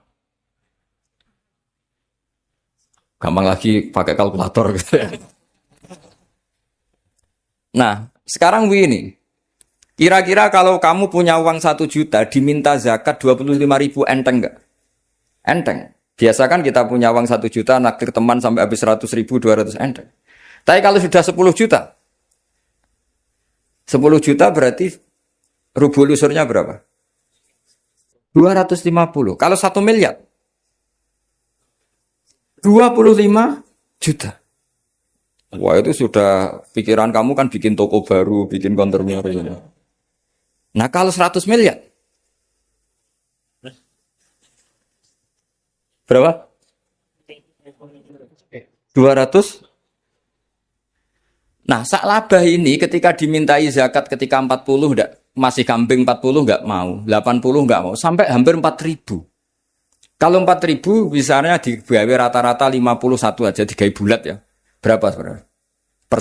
Gampang lagi pakai kalkulator gitu ya. Nah, sekarang begini. Kira-kira kalau kamu punya uang 1 juta, diminta zakat 25.000 enteng enggak? Enteng. Biasa kan kita punya uang 1 juta, naktir teman sampai habis 100.000, 200 enteng. Tapi kalau sudah 10 juta, 10 juta berarti rubul usurnya berapa? 250. Kalau 1 miliar, 25 juta. Wah itu sudah pikiran kamu kan bikin toko baru, bikin konter baru. Nah kalau 100 miliar. Berapa? 200. Nah sak labah ini ketika dimintai zakat ketika 40 enggak, masih kambing 40 enggak mau, 80 enggak mau, sampai hampir 4.000. Kalau 4.000 misalnya digawe rata-rata 51 aja digawe bulat ya. Berapa sebenarnya? Per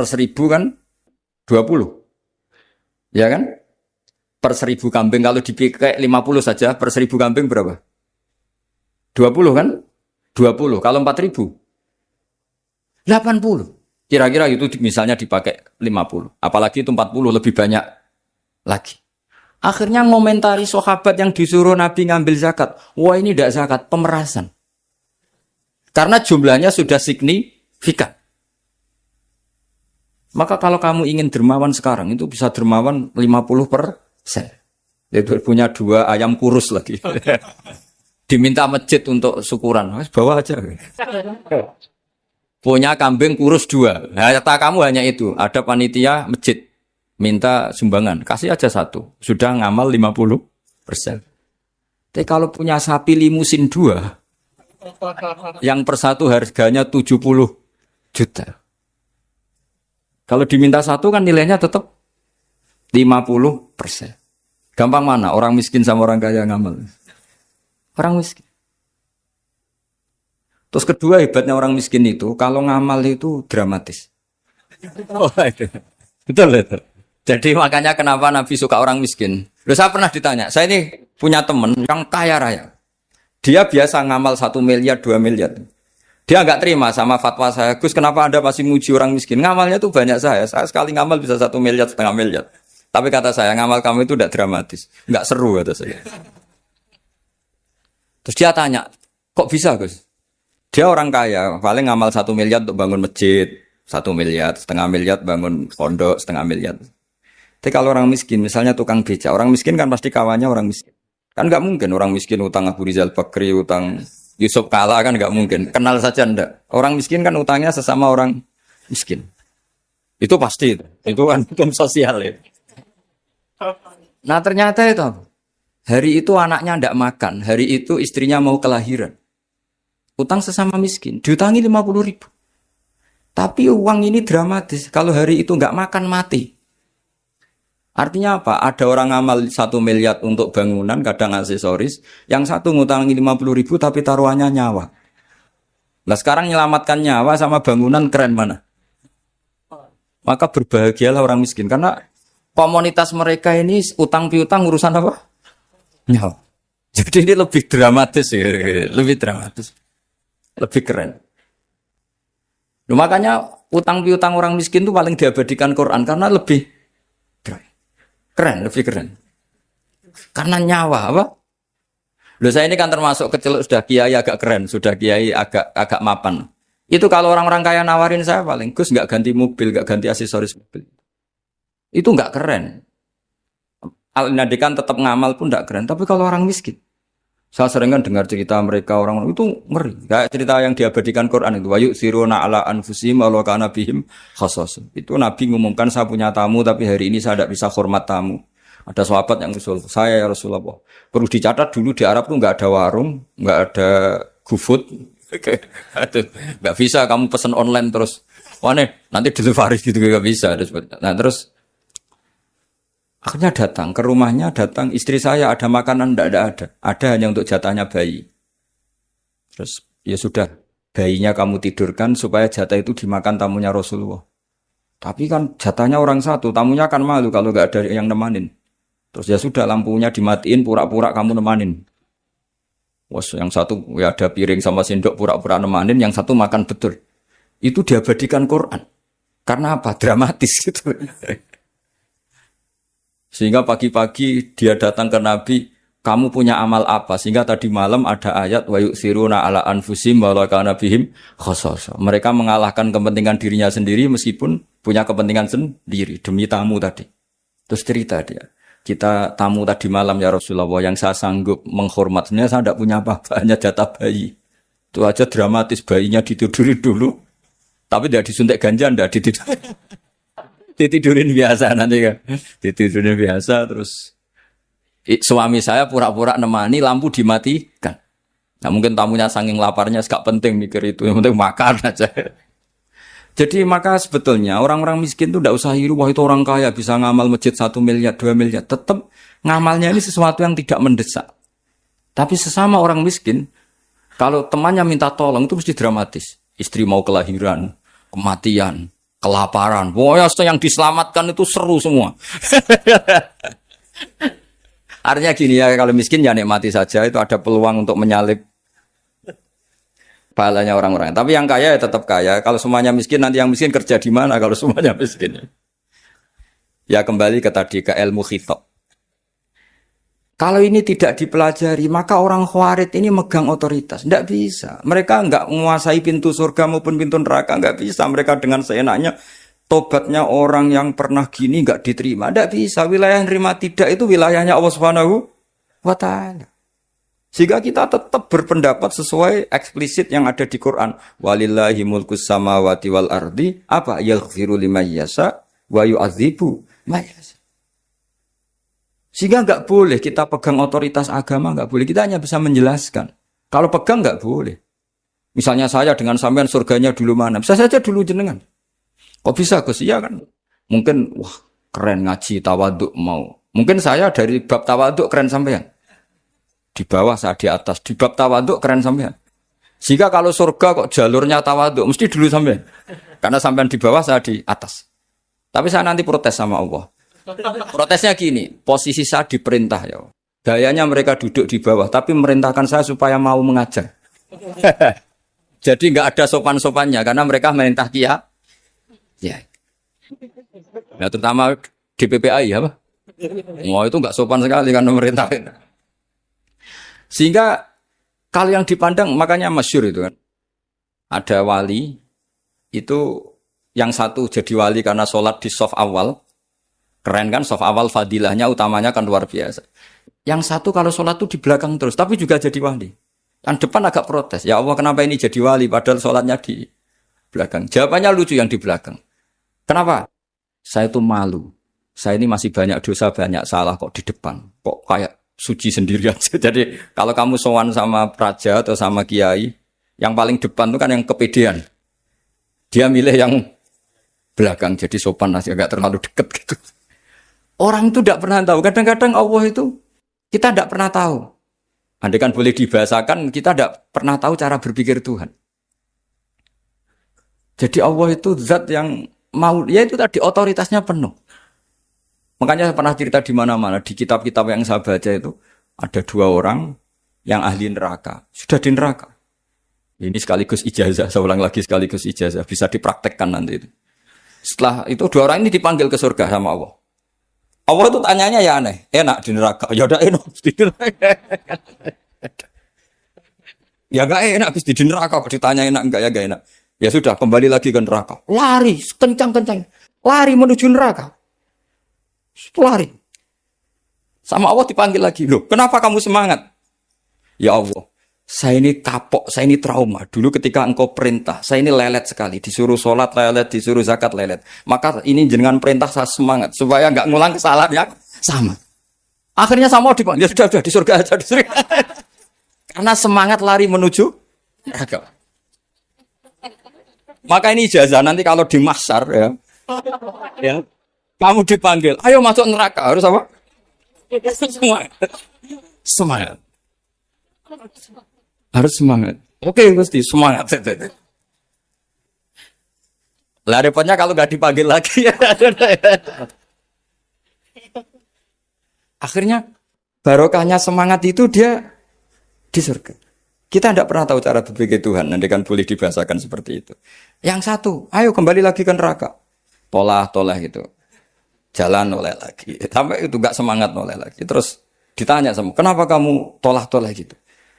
1.000 kan 20. Ya kan? Per 1.000 kambing kalau dipakai 50 saja per 1.000 kambing berapa? 20 kan? 20. Kalau 4.000, 80. Kira-kira itu misalnya dipakai 50. Apalagi itu 40 lebih banyak lagi. Akhirnya ngomentari sahabat yang disuruh Nabi ngambil zakat. Wah ini tidak zakat, pemerasan. Karena jumlahnya sudah signifikan. Maka kalau kamu ingin dermawan sekarang, itu bisa dermawan 50%. Itu punya 2 ayam kurus lagi. Diminta masjid untuk syukuran. Bawa aja. Punya kambing kurus 2. Nah, kata kamu hanya itu. Ada panitia masjid. Minta sumbangan. Kasih aja 1. Sudah ngamal 50%. Tapi kalau punya sapi limusin 2. Yang per 1 harganya 70 juta. Kalau diminta 1 kan nilainya tetap 50%. Gampang mana? Orang miskin sama orang kaya ngamal. Orang miskin. Terus kedua hebatnya orang miskin itu, kalau ngamal itu dramatis. Oh, itu. Betul itu. Jadi makanya kenapa Nabi suka orang miskin. Loh, saya pernah ditanya, saya ini punya teman yang kaya raya. Dia biasa ngamal 1 miliar, 2 miliar. Dia nggak terima sama fatwa saya, Gus kenapa Anda masih muji orang miskin? Ngamalnya tuh banyak saya sekali ngamal bisa 1 miliar, 1,5 miliar. Tapi kata saya, ngamal kamu itu tidak dramatis. Nggak seru kata saya. Terus dia tanya, kok bisa Gus? Dia orang kaya, paling ngamal 1 miliar untuk bangun masjid, 1 miliar, 1,5 miliar bangun pondok, 1,5 miliar. Tapi kalau orang miskin, misalnya tukang beca, orang miskin kan pasti kawannya orang miskin. Kan nggak mungkin orang miskin utang Abu Rizal Bakri, utang Yusuf Kala kan nggak mungkin. Kenal saja ndak. Orang miskin kan utangnya sesama orang miskin. Itu pasti itu kan hukum sosial ya. Nah ternyata itu hari itu anaknya ndak makan, hari itu istrinya mau kelahiran. Utang sesama miskin, diutangi 50.000. Tapi uang ini dramatis. Kalau hari itu nggak makan mati. Artinya apa? Ada orang ngamal 1 miliar untuk bangunan, kadang aksesoris. Yang satu ngutangi 50.000 tapi taruhannya nyawa. Nah sekarang menyelamatkan nyawa sama bangunan keren mana? Maka berbahagialah orang miskin. Karena komunitas mereka ini utang piutang urusan apa? Nyawa. Jadi ini lebih dramatis ya. Lebih dramatis. Lebih keren. Nah, makanya utang piutang orang miskin itu paling diabadikan Quran karena lebih keren, lebih keren. Karena nyawa apa? Loh saya ini kan termasuk kecil sudah kiai agak keren, sudah kiai agak mapan. Itu kalau orang-orang kaya nawarin saya paling Gus nggak ganti mobil, nggak ganti aksesoris mobil. Itu nggak keren. Al-Nadikan tetap ngamal pun nggak keren. Tapi kalau orang miskin, saya sering kan dengar cerita mereka orang itu ngeri. Kayak cerita yang diabadikan Quran itu. Wayuk siruna ala anfusihim walau kana bihim khassas. Itu Nabi ngumumkan saya punya tamu tapi hari ini saya tidak bisa hormat tamu. Ada sahabat yang usul saya ya Rasulullah. Perlu dicatat dulu di Arab tuh nggak ada warung, nggak ada GoFood. Nggak bisa kamu pesen online terus. Wah nih nanti delivery gitu nggak bisa. Nah terus akhirnya datang ke rumahnya, datang istri saya ada makanan, ada hanya untuk jatahnya bayi. Terus ya sudah, bayinya kamu tidurkan supaya jatah itu dimakan tamunya Rasulullah. Tapi kan jatahnya orang satu, tamunya kan malu kalau nggak ada yang nemanin. Terus ya sudah lampunya dimatiin, pura-pura kamu nemanin. Wah, yang satu ya ada piring sama sendok pura-pura nemanin, yang satu makan betul. Itu diabadikan Quran. Karena apa? Dramatis gitu. Sehingga pagi-pagi dia datang ke Nabi, kamu punya amal apa? Sehingga tadi malam ada ayat wa yu'thiruna ala anfusihim wa law kana bihim khassasa. Mereka mengalahkan kepentingan dirinya sendiri meskipun punya kepentingan sendiri demi tamu tadi. Terus cerita dia, kita tamu tadi malam ya Rasulullah yang saya sanggup menghormat. Sebenarnya saya tidak punya apa-apa, hanya jatah bayi. Itu aja dramatis, bayinya ditidurin dulu. Tapi tidak disuntik ganja, tidak ditidurin. Ditidurin biasa nanti kan. Ditidurin biasa terus suami saya pura-pura nemani lampu dimatikan. Nah mungkin tamunya saking laparnya gak penting mikir itu, yang penting makan aja. Jadi maka sebetulnya orang-orang miskin itu tidak usah iri, wah itu orang kaya bisa ngamal masjid 1 miliar, 2 miliar. Tetap ngamalnya ini sesuatu yang tidak mendesak. Tapi sesama orang miskin, kalau temannya minta tolong itu mesti dramatis. Istri mau kelahiran, kematian, kelaparan. Pokoknya yang diselamatkan itu seru semua. Artinya gini ya, kalau miskin ya nikmati saja, itu ada peluang untuk menyalip. pahalanya orang-orang. Tapi yang kaya ya tetap kaya. Kalau semuanya miskin, nanti yang miskin kerja di mana kalau semuanya miskin? Ya kembali ke tadi, ke ilmu khitab. Kalau ini tidak dipelajari, maka orang Khawarij ini megang otoritas. Tidak bisa. Mereka nggak menguasai pintu surga maupun pintu neraka. Nggak bisa. Mereka dengan seenaknya, tobatnya orang yang pernah gini nggak diterima. Tidak bisa. Wilayah yang nerima tidak itu wilayahnya Allah Subhanahu wa Ta'ala. Sehingga kita tetap berpendapat sesuai eksplisit yang ada di Quran. Walillahi mulkus samawati wal ardi. Apa? Yaghfiru liman yasha wa yu'adzibu man yasha. Sehingga nggak boleh kita pegang otoritas agama, nggak boleh. Kita hanya bisa menjelaskan. Kalau pegang nggak boleh. Misalnya saya dengan sampean surganya dulu mana? Bisa saja dulu jenengan. Kok bisa Gus? Iya kan? Mungkin wah keren ngaji tawaduk mau. Mungkin saya dari bab tawaduk keren sampean. Di bawah saya di atas. Di bab tawaduk keren sampean. Jika kalau surga kok jalurnya tawaduk, mesti dulu sampean. Karena sampean di bawah saya di atas. Tapi saya nanti protes sama Allah. Protesnya gini, posisi saya diperintah ya. Gayanya mereka duduk di bawah, tapi merintahkan saya supaya mau mengajar. Jadi nggak ada sopan-sopannya karena mereka merintah kia. Ya. Nah, terutama di PPI ya, Pak. Wah, itu nggak sopan sekali karena merintah. Sehingga kalau yang dipandang makanya masyhur itu kan. Ada wali itu yang satu jadi wali karena sholat di shaf awal. Keren kan, shaf awal fadilahnya utamanya kan luar biasa. Yang satu kalau sholat tuh di belakang terus, tapi juga jadi wali. Yang depan agak protes, ya Allah kenapa ini jadi wali padahal sholatnya di belakang. Jawabannya lucu yang di belakang. Kenapa? Saya tuh malu. Saya ini masih banyak dosa, banyak salah kok di depan. Kok kayak suci sendirian. Jadi kalau kamu sowan sama praja atau sama kiai, yang paling depan tuh kan yang kepedean. Dia milih yang belakang, jadi sopan masih agak terlalu deket gitu. Orang itu tidak pernah tahu. Kadang-kadang Allah itu kita tidak pernah tahu. Andai kan boleh dibahasakan, kita tidak pernah tahu cara berpikir Tuhan. Jadi Allah itu zat yang mau, ya itu tadi otoritasnya penuh. Makanya saya pernah cerita di mana-mana di kitab-kitab yang saya baca itu ada 2 orang yang ahli neraka, sudah di neraka. Ini sekaligus ijazah, saya ulang lagi sekaligus ijazah, bisa dipraktekkan nanti itu. Setelah itu 2 orang ini dipanggil ke surga sama Allah. Allah itu tanyanya ya aneh, enak di neraka. Ya udah enak di neraka. Ya enggak enak habis di neraka, ditanya enak enggak ya enggak enak. Ya sudah kembali lagi ke neraka. Lari kencang-kencang. Lari menuju neraka. Lari. Sama Allah dipanggil lagi. Loh, kenapa kamu semangat? Ya Allah, saya ini kapok, saya ini trauma. Dulu ketika engkau perintah, saya ini lelet sekali. Disuruh sholat lelet, disuruh zakat lelet. Maka ini dengan perintah saya semangat. Supaya enggak ngulang kesalahan yang sama. Akhirnya sama dipanggil. Ya sudah, di surga aja. Di surga. Karena semangat lari menuju neraka. Maka ini ijazah. Nanti kalau di mahsyar ya, kamu dipanggil. Ayo masuk neraka. Harus apa? Semangat. Semangat. Harus semangat. Oke, mesti semangat. Lah repotnya kalau nggak dipanggil lagi. Akhirnya barokahnya semangat itu dia di surga. Kita tidak pernah tahu cara berpikir Tuhan. Nanti kan boleh dibahasakan seperti itu. Yang satu, ayo kembali lagi ke neraka. Tolah gitu. Jalan noleh lagi. Sampai itu nggak semangat noleh lagi. Terus ditanya sama, kenapa kamu tolah gitu?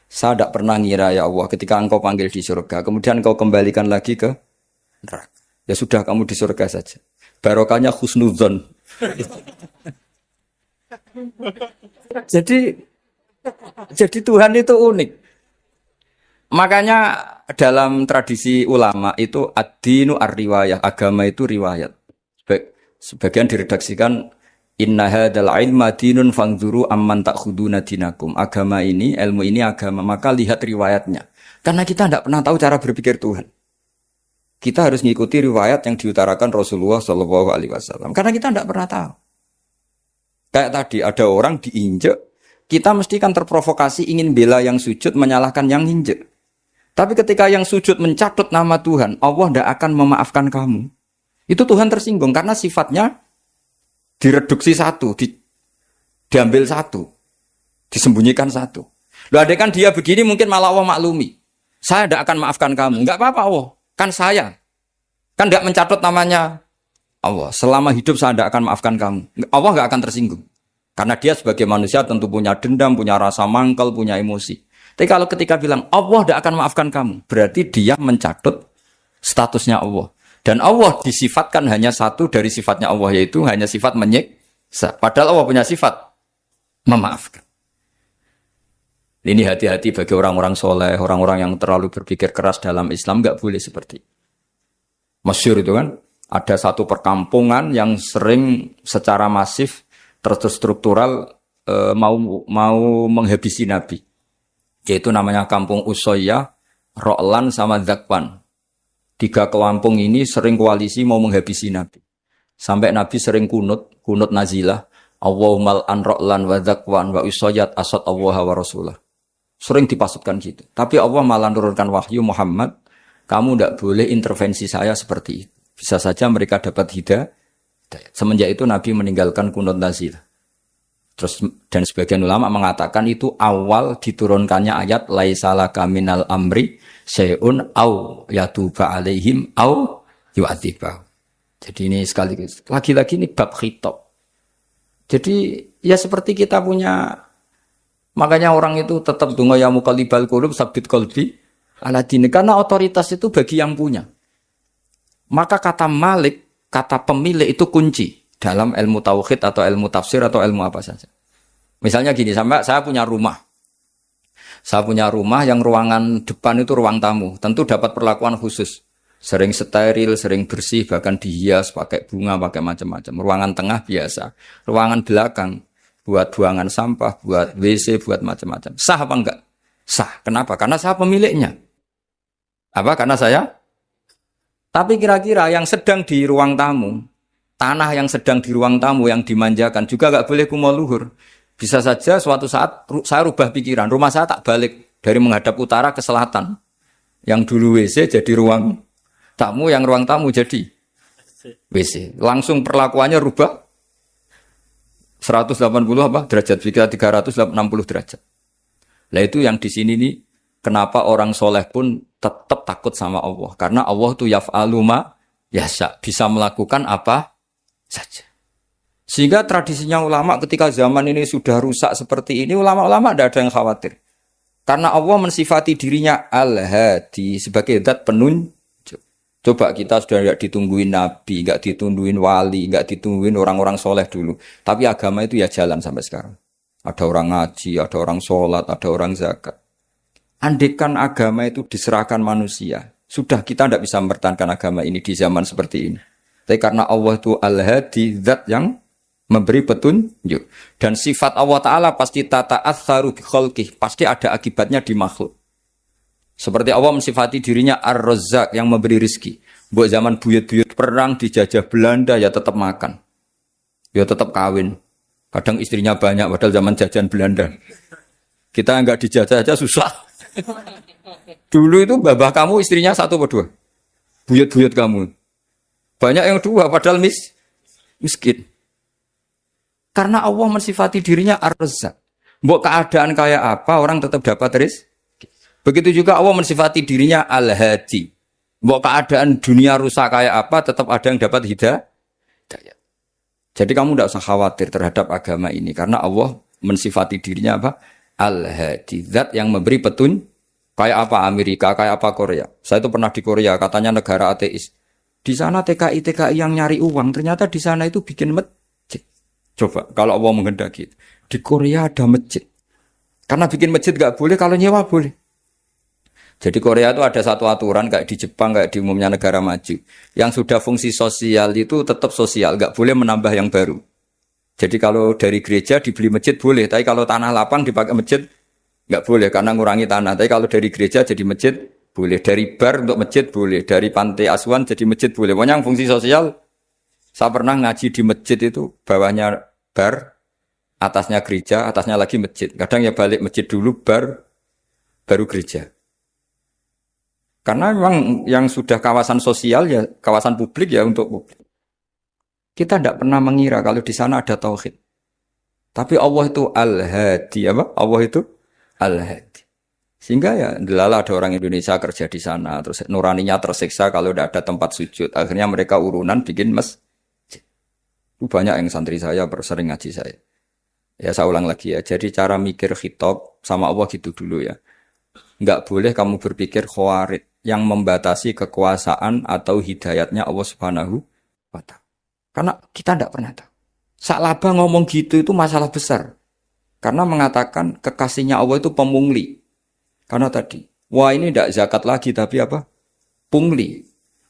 Saya tidak pernah ngira ya Allah ketika engkau panggil di surga. Kemudian engkau kembalikan lagi ke neraka. Ya sudah kamu di surga saja. Barokahnya husnudzon. Jadi Tuhan itu unik. Makanya dalam tradisi ulama itu ad-dinu ar-riwayah. Agama itu riwayat. Sebagian diredaksikan inna hadzal ilma dinun fanzuru amman ta'khuduna dinakum. Agama ini, ilmu ini agama, maka lihat riwayatnya. Karena kita tidak pernah tahu cara berpikir Tuhan. Kita harus mengikuti riwayat yang diutarakan Rasulullah Shallallahu alaihi wasallam. Karena kita tidak pernah tahu. Kayak tadi ada orang diinjek, kita mesti kan terprovokasi ingin bela yang sujud menyalahkan yang injek. Tapi ketika yang sujud mencatut nama Tuhan, Allah tidak akan memaafkan kamu. Itu Tuhan tersinggung karena sifatnya direduksi satu, diambil satu, disembunyikan satu. Loh, ada kan dia begini mungkin malah Allah maklumi. Saya tidak akan maafkan kamu. Enggak apa-apa Allah. Kan saya. Kan tidak mencatat namanya Allah. Selama hidup saya tidak akan maafkan kamu. Allah enggak akan tersinggung. Karena dia sebagai manusia tentu punya dendam, punya rasa mangkel, punya emosi. Tapi kalau ketika bilang Allah tidak akan maafkan kamu, berarti dia mencatat statusnya Allah. Dan Allah disifatkan hanya satu dari sifatnya Allah, yaitu hanya sifat menyiksa. Padahal Allah punya sifat memaafkan. Ini hati-hati bagi orang-orang soleh, orang-orang yang terlalu berpikir keras dalam Islam, nggak boleh seperti itu. Masyhur itu kan, ada satu perkampungan yang sering secara masif terstruktural mau menghabisi Nabi. Yaitu namanya kampung Usoyyah, Ro'lan sama Zakwan. 3 kampung ini sering koalisi mau menghabisi Nabi. Sampai Nabi sering kunut nazilah, Allahumma an Ro'lan wa Zakwan wa Usoyyat asad Allah wa Rasulah. Sering dipasutkan gitu. Tapi Allah malah menurunkan wahyu Muhammad, kamu tidak boleh intervensi saya seperti itu. Bisa saja mereka dapat hidayah. Semenjak itu Nabi meninggalkan kunut nazilah. Terus dan sebagian ulama mengatakan itu awal diturunkannya ayat laisalaka minal amri syai'un au yatuba alaihim au yu'adzibah. Jadi ini sekaligus lagi-lagi ini bab khitab. Jadi ya seperti kita punya, makanya orang itu tetap donga ya muqallibal qulub sabit qalbi ala dini, karena otoritas itu bagi yang punya. Maka kata malik, kata pemilik itu kunci dalam ilmu tauhid atau ilmu tafsir atau ilmu apa saja. Misalnya gini, saya punya rumah. Saya punya rumah yang ruangan depan itu ruang tamu. Tentu dapat perlakuan khusus. Sering steril, sering bersih, bahkan dihias pakai bunga, pakai macam-macam. Ruangan tengah biasa. Ruangan belakang buat buangan sampah, buat WC, buat macam-macam. Sah apa enggak? Sah. Kenapa? Karena saya pemiliknya. Apa? Karena saya? Tapi kira-kira yang sedang di ruang tamu, tanah yang sedang di ruang tamu yang dimanjakan juga enggak boleh kumo luhur. Bisa saja suatu saat saya rubah pikiran, rumah saya tak balik dari menghadap utara ke selatan. Yang dulu WC jadi ruang tamu, yang ruang tamu jadi WC. Langsung perlakuannya rubah 180 apa derajat, jika 360 derajat. Nah itu yang di sini nih, kenapa orang soleh pun tetap takut sama Allah, karena Allah itu yaf'alu ma yasha, bisa melakukan apa saja. Sehingga tradisinya ulama ketika zaman ini sudah rusak seperti ini, ulama-ulama tidak ada yang khawatir, karena Allah mensifati dirinya al-hadi sebagai zat penunjuk. Coba kita sudah tidak ditungguin nabi, nggak ditungguin wali, nggak ditungguin orang-orang soleh dulu, tapi agama itu ya jalan sampai sekarang. Ada orang ngaji, ada orang sholat, ada orang zakat. Andaikan agama itu diserahkan manusia, sudah kita tidak bisa mempertahankan agama ini di zaman seperti ini. Tapi karena Allah itu al-hadi, zat yang memberi petunjuk. Dan sifat Allah Ta'ala pasti tata'atharu bi khalqih, pasti ada akibatnya di makhluk. Seperti Allah mensifati dirinya Ar-Razzaq, yang memberi rizki. Buat zaman buyut-buyut perang dijajah Belanda ya tetap makan, ya tetap kawin. Kadang istrinya banyak, padahal zaman jajan Belanda. Kita enggak dijajah aja susah. Dulu itu babah kamu istrinya 1 atau 2, buyut-buyut kamu banyak yang 2, padahal miskin. Karena Allah mensifati dirinya Ar-Razzaq. Mbok keadaan kayak apa, orang tetap dapat rizki. Begitu juga Allah mensifati dirinya Al-Hadi. Mbok keadaan dunia rusak kayak apa, tetap ada yang dapat hidayah. Jadi kamu tidak usah khawatir terhadap agama ini, karena Allah mensifati dirinya apa? Al-Hadi, zat yang memberi petunjuk. Kayak apa Amerika, kayak apa Korea. Saya itu pernah di Korea, katanya negara ateis. Di sana TKI yang nyari uang, ternyata di sana itu bikin masjid. Coba kalau Allah menghendaki, di Korea ada masjid. Karena bikin masjid gak boleh, kalau nyewa boleh. Jadi Korea itu ada satu aturan kayak di Jepang, kayak di umumnya negara maju. Yang sudah fungsi sosial itu tetap sosial, gak boleh menambah yang baru. Jadi kalau dari gereja dibeli masjid boleh, tapi kalau tanah lapang dipakai masjid gak boleh karena ngurangi tanah. Tapi kalau dari gereja jadi masjid boleh, dari bar untuk masjid boleh, dari pantai asuhan jadi masjid boleh. Pokoknya yang fungsi sosial. Saya pernah ngaji di masjid itu, bawahnya bar, atasnya gereja, atasnya lagi masjid. Kadang ya balik masjid dulu, bar, baru gereja. Karena memang yang sudah kawasan sosial ya, kawasan publik ya untuk publik. Kita tidak pernah mengira kalau di sana ada tauhid. Tapi Allah itu Al-Hadi, apa? Allah itu Al-Hadi. Sehingga ya delala ada orang Indonesia kerja di sana, terus nuraninya tersiksa kalau tidak ada tempat sujud. Akhirnya mereka urunan bikin masjid. Itu banyak yang santri saya bersering ngaji saya. Ya saya ulang lagi ya. Jadi cara mikir khitab sama Allah gitu dulu ya. Enggak boleh kamu berpikir khawarid yang membatasi kekuasaan atau hidayatnya Allah Subhanahu wa Ta'ala. Karena kita tidak pernah tahu. Sa'labah ngomong gitu itu masalah besar. Karena mengatakan kekasihnya Allah itu pemungli. Karena tadi, wah ini tidak zakat lagi tapi apa? Pungli.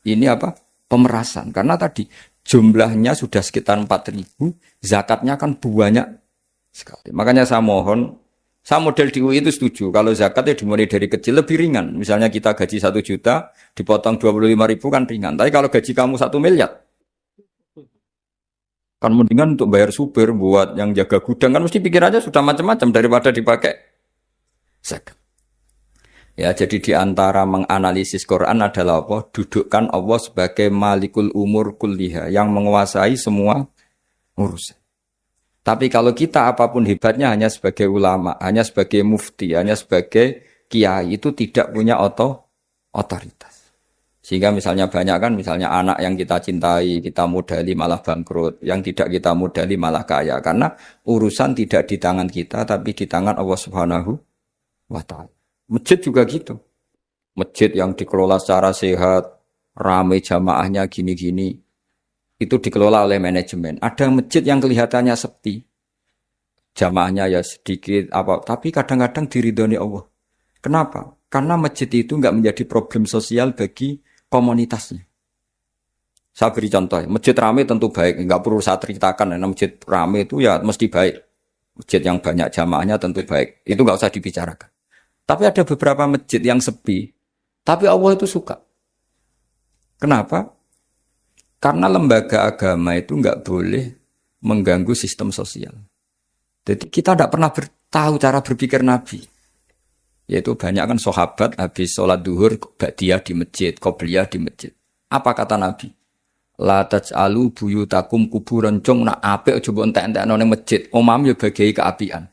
Ini apa? Pemerasan. Karena tadi jumlahnya sudah sekitar 4.000, zakatnya kan banyak sekali. Makanya saya mohon, saya model di UI itu setuju. Kalau zakatnya dimulai dari kecil lebih ringan. Misalnya kita gaji 1 juta, dipotong 25.000 kan ringan. Tapi kalau gaji kamu 1 miliar, kan mendingan untuk bayar supir buat yang jaga gudang kan mesti pikirannya sudah macam-macam daripada dipakai zakat. Ya, jadi di antara menganalisis Quran adalah apa? Dudukkan Allah sebagai Malikul Umur Kulliha yang menguasai semua urusan. Tapi kalau kita apapun hebatnya hanya sebagai ulama, hanya sebagai mufti, hanya sebagai kiai itu tidak punya otoritas. Sehingga misalnya banyak kan misalnya anak yang kita cintai, kita modali malah bangkrut, yang tidak kita modali malah kaya karena urusan tidak di tangan kita tapi di tangan Allah Subhanahu wa Ta'ala. Masjid juga gitu. Masjid yang dikelola secara sehat, ramai jamaahnya gini-gini, itu dikelola oleh manajemen. Ada masjid yang kelihatannya sepi, jamaahnya ya sedikit, tapi kadang-kadang diridhoni Allah. Kenapa? Karena masjid itu nggak menjadi problem sosial bagi komunitasnya. Saya beri contoh, masjid ramai tentu baik, nggak perlu saya ceritakan. Karena masjid ramai itu ya mesti baik. Masjid yang banyak jamaahnya tentu baik, itu nggak usah dibicarakan. Tapi ada beberapa masjid yang sepi, tapi Allah itu suka. Kenapa? Karena lembaga agama itu nggak boleh mengganggu sistem sosial. Jadi kita tidak pernah tahu cara berpikir Nabi. Yaitu banyak kan sahabat habis sholat duhur, ba'diyah di masjid, qobliyah di masjid. Apa kata Nabi? La taj'alu buyutakum kuburan cung nak apik coba entek-entek nang masjid. Omam ya bagai keapian.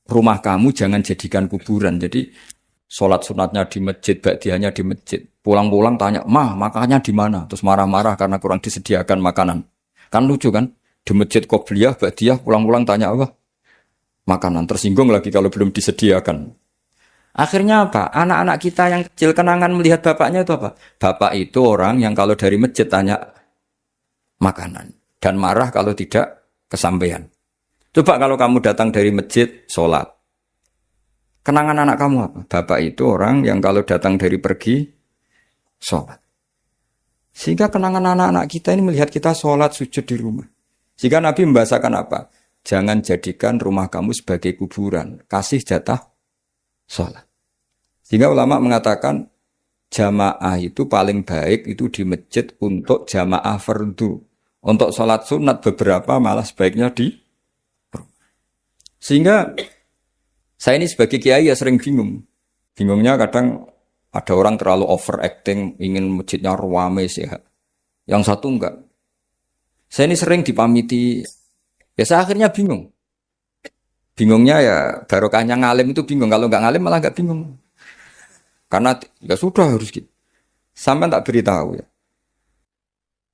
Rumah kamu jangan jadikan kuburan. Jadi sholat sunatnya di masjid, ba'diyahnya di masjid. Pulang-pulang tanya, "Mah, makannya di mana?" Terus marah-marah karena kurang disediakan makanan. Kan lucu kan? Di masjid qobliyah, ba'diyah, pulang-pulang tanya apa? Makanan. Tersinggung lagi kalau belum disediakan. Akhirnya apa? Anak-anak kita yang kecil kenangan melihat bapaknya itu apa? Bapak itu orang yang kalau dari masjid tanya makanan. Dan marah kalau tidak kesampaian. Coba kalau kamu datang dari masjid, sholat. Kenangan anak kamu apa? Bapak itu orang yang kalau datang dari pergi, sholat. Sehingga kenangan anak-anak kita ini melihat kita sholat, sujud di rumah. Sehingga Nabi membahasakan apa? Jangan jadikan rumah kamu sebagai kuburan. Kasih jatah sholat. Sehingga ulama mengatakan, jamaah itu paling baik itu di masjid untuk jamaah fardu. Untuk sholat sunat beberapa malah sebaiknya di sehingga saya ini sebagai kiai ya sering bingung. Bingungnya kadang ada orang terlalu overacting, ingin masjidnya ramai sehat. Yang satu enggak. Saya ini sering dipamiti, ya saya akhirnya bingung. Bingungnya ya barokahnya ngalim itu bingung. Kalau enggak ngalim malah enggak bingung. Karena ya sudah harus gitu. Sampai tak beritahu ya.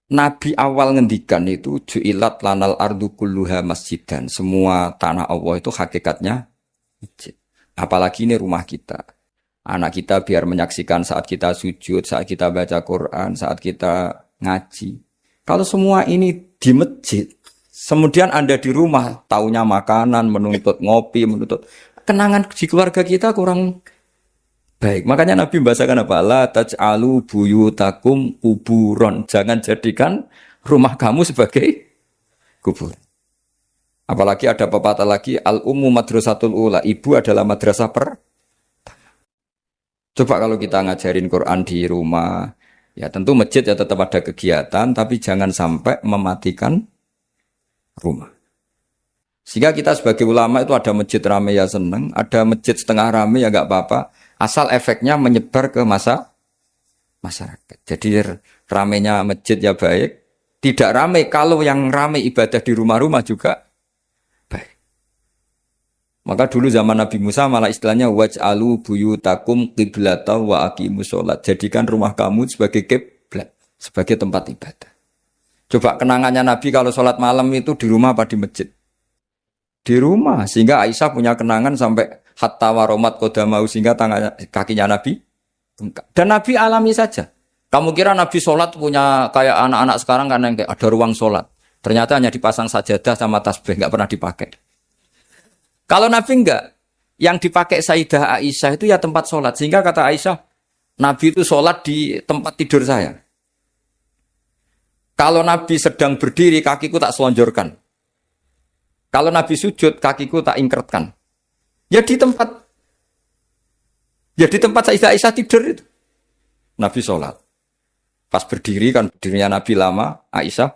Nabi awal ngendikan itu ju'ilat lanal ardu kulluha masjidan. Semua tanah Allah itu hakikatnya masjid. Apalagi ini rumah kita. Anak kita biar menyaksikan saat kita sujud, saat kita baca Quran, saat kita ngaji. Kalau semua ini di masjid, kemudian Anda di rumah, taunya makanan, menuntut ngopi, menuntut kenangan di keluarga kita kurang baik. Makanya Nabi membahasakan apa? La taj'alu buyutakum kuburon. Jangan jadikan rumah kamu sebagai kubur. Apalagi ada pepatah lagi, al-ummu madrasatul ula. Ibu adalah madrasah Coba kalau kita ngajarin Quran di rumah, ya tentu masjid ya tetap ada kegiatan, tapi jangan sampai mematikan rumah. Sehingga kita sebagai ulama itu ada masjid rame ya seneng, ada masjid setengah rame ya gak apa-apa. Asal efeknya menyebar ke masyarakat. Jadi ramenya masjid ya baik. Tidak rame, kalau yang rame ibadah di rumah-rumah juga baik. Maka dulu zaman Nabi Musa malah istilahnya waj'alu buyutakum qiblatan wa aqimus sholat. Jadikan rumah kamu sebagai kiblat, sebagai tempat ibadah. Coba kenangannya Nabi kalau sholat malam itu di rumah apa di masjid? Di rumah. Sehingga Aisyah punya kenangan sampai hatta waromat kodamau sehingga tangannya, kakinya Nabi. Dan Nabi alami saja. Kamu kira Nabi sholat punya kayak anak-anak sekarang kan yang kayak ada ruang sholat. Ternyata hanya dipasang sajadah sama tasbih, nggak pernah dipakai. Kalau Nabi enggak, yang dipakai Sayyidah Aisyah itu ya tempat sholat. Sehingga kata Aisyah, Nabi itu sholat di tempat tidur saya. Kalau Nabi sedang berdiri, kakiku tak selonjorkan. Kalau Nabi sujud, kakiku tak ingkretkan. Ya di tempat Sayyidah Aisyah tidur itu. Nabi sholat. Pas berdiri kan berdirinya Nabi lama, Aisyah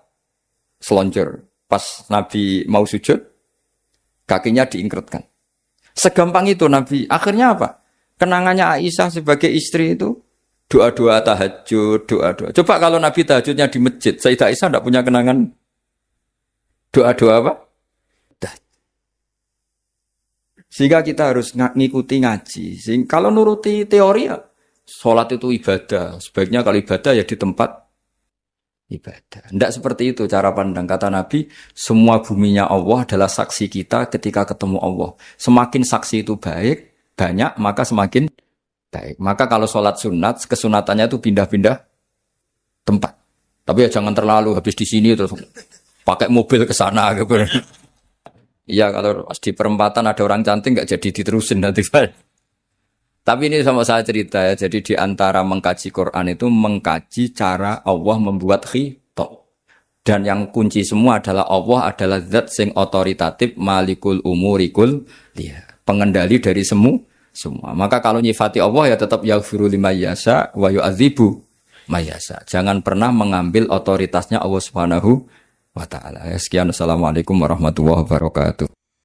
selonjor. Pas Nabi mau sujud, kakinya diingkretkan. Segampang itu Nabi. Akhirnya apa? Kenangannya Aisyah sebagai istri itu doa-doa tahajud, doa-doa. Coba kalau Nabi tahajudnya di masjid, Sayyidah Aisyah tidak punya kenangan doa-doa apa? Sehingga kita harus ngikuti ngaji. Sehingga kalau nuruti teori ya, sholat itu ibadah. Sebaiknya kalau ibadah ya di tempat ibadah. Tidak seperti itu cara pandang. Kata Nabi, semua buminya Allah adalah saksi kita ketika ketemu Allah. Semakin saksi itu baik, banyak, maka semakin baik. Maka kalau sholat sunat, kesunatannya itu pindah-pindah tempat. Tapi ya jangan terlalu habis di sini terus pakai mobil ke sana gitu. Iya kalau di perempatan ada orang cantik nggak jadi diterusin nanti. Tapi ini sama saya cerita ya. Jadi di antara mengkaji Quran itu mengkaji cara Allah membuat khitab. Dan yang kunci semua adalah Allah adalah zat sing otoritatif malikul umurikul dia. Pengendali dari semua. Maka kalau nyifati Allah ya tetap yaghfiru liman yasha wa yu'adzibu may yasha. Jangan pernah mengambil otoritasnya Allah Subhanahu wa ta'ala. Sekian, assalamualaikum warahmatullahi wabarakatuh.